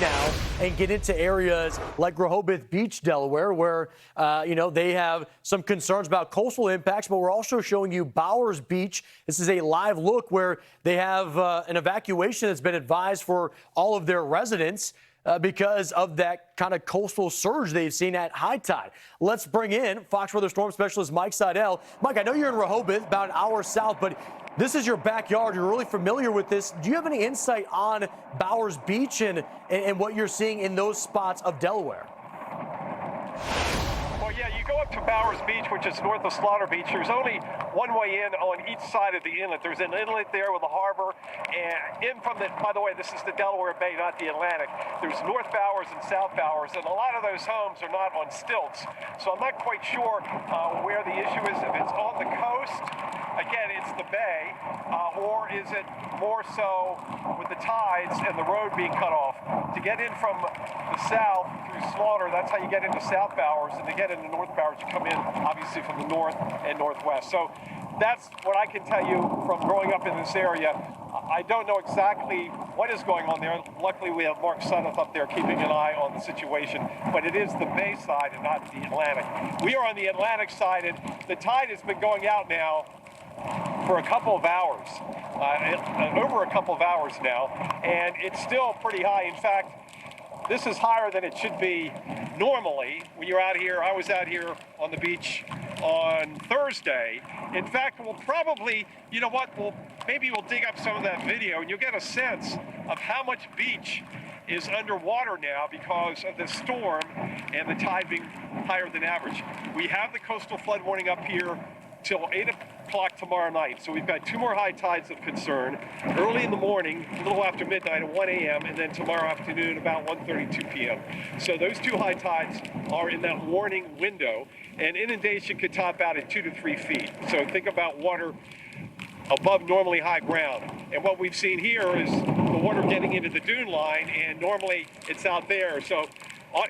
now and get into areas like Rehoboth Beach, Delaware, where, they have some concerns about coastal impacts, but we're also showing you Bowers Beach. This is a live look where they have an evacuation that's been advised for all of their residents because of that kind of coastal surge they've seen at high tide. Let's bring in Fox Weather Storm Specialist Mike Seidel. Mike, I know you're in Rehoboth, about an hour south, but this is your backyard. You're really familiar with this. Do you have any insight on Bowers Beach and what you're seeing in those spots of Delaware? Well, yeah, you go up to Bowers Beach, which is north of Slaughter Beach. There's only one way in on each side of the inlet. There's an inlet there with a harbor, and in from the, by the way, this is the Delaware Bay, not the Atlantic. There's North Bowers and South Bowers, and a lot of those homes are not on stilts. So I'm not quite sure where the issue is, if it's on the coast, again, it's the bay, or is it more so with the tides and the road being cut off? To get in from the south through Slaughter, that's how you get into South Bowers, and to get into North Bowers, you come in, obviously, from the north and northwest. So that's what I can tell you from growing up in this area. I don't know exactly what is going on there. Luckily, we have Mark Sunneth up there keeping an eye on the situation, but it is the bay side and not the Atlantic. We are on the Atlantic side, and the tide has been going out now for a couple of hours, over a couple of hours now, and it's still pretty high. In fact, this is higher than it should be normally. When you're out here, I was out here on the beach on Thursday. In fact, we'll probably, you know what, maybe we'll dig up some of that video and you'll get a sense of how much beach is underwater now because of the storm and the tide being higher than average. We have the coastal flood warning up here till 8 o'clock tomorrow night. So we've got two more high tides of concern, early in the morning, a little after midnight at 1 a.m., and then tomorrow afternoon about 1:32 p.m. So those two high tides are in that warning window, and inundation could top out at 2 to 3 feet. So think about water above normally high ground. And what we've seen here is the water getting into the dune line, and normally it's out there. So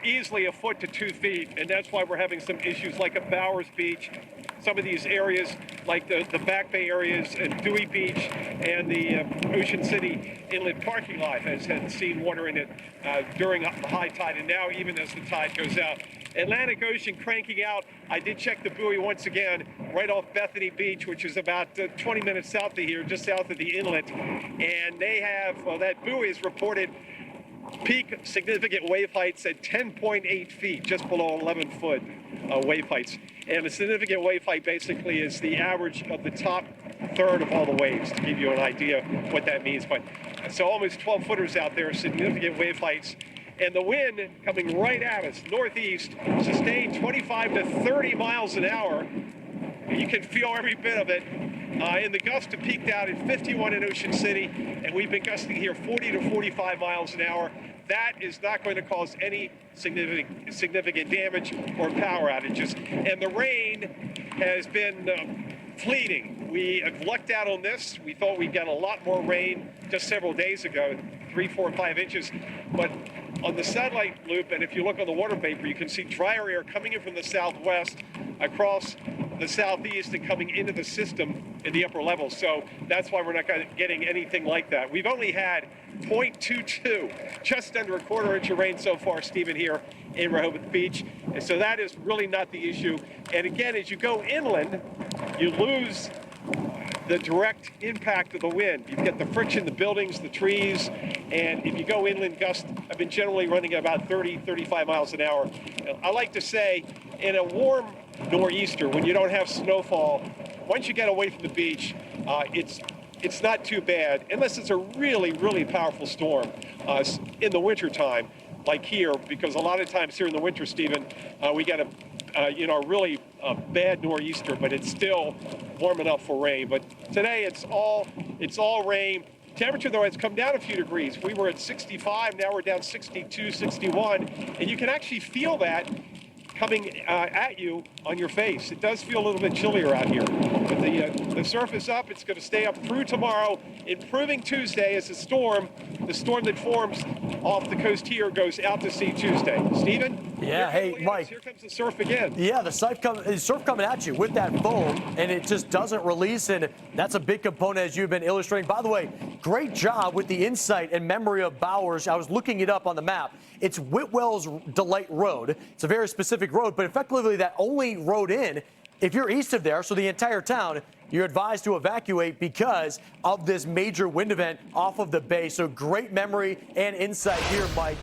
easily a foot to 2 feet, and that's why we're having some issues like at Bowers Beach, some of these areas like the Back Bay areas and Dewey Beach and the Ocean City Inlet parking lot has seen water in it during the high tide, and now even as the tide goes out. Atlantic Ocean cranking out. I did check the buoy once again right off Bethany Beach, which is about 20 minutes south of here, just south of the inlet, and they have, that buoy is reported peak significant wave heights at 10.8 feet, just below 11-foot wave heights. And a significant wave height basically is the average of the top third of all the waves, to give you an idea what that means. But so almost 12 footers out there, significant wave heights. And the wind coming right at us, northeast, sustained 25 to 30 miles an hour. You can feel every bit of it. And the gusts have peaked out at 51 in Ocean City, and we've been gusting here 40 to 45 miles an hour. That is not going to cause any significant damage or power outages. And the rain has been fleeting. We have lucked out on this. We thought we'd get a lot more rain just several days ago, 3, 4, 5 inches. But on the satellite loop, and if you look on the water vapor, you can see drier air coming in from the southwest across the southeast and coming into the system in the upper levels. So that's why we're not getting anything like that. We've only had 0.22, just under a quarter inch of rain so far, Stephen, here in Rehoboth Beach. And so that is really not the issue. And again, as you go inland, you lose the direct impact of the wind. You get the friction, the buildings, the trees, and if you go inland, gusts have been generally running at about 30, 35 miles an hour. I like to say, in a warm nor'easter, when you don't have snowfall, once you get away from the beach, it's not too bad, unless it's a really, really powerful storm in the wintertime, like here, because a lot of times here in the winter, Stephen, we get a really bad nor'easter, but it's still warm enough for rain. But today it's all rain. Temperature, though, has come down a few degrees. We were at 65, now we're down 62, 61, and you can actually feel that coming at you on your face. It does feel a little bit chillier out here. But the surface up, it's going to stay up through tomorrow, improving Tuesday as the storm that forms off the coast here goes out to sea Tuesday. Stephen? Yeah, hey, Mike. Here comes the surf again. Yeah, the surf coming at you with that foam, and it just doesn't release, and that's a big component as you've been illustrating. By the way, great job with the insight and memory of Bowers. I was looking it up on the map. It's Whitwell's Delight Road. It's a very specific road, but effectively that only road in. If you're east of there, so the entire town, you're advised to evacuate because of this major wind event off of the bay. So great memory and insight here, Mike.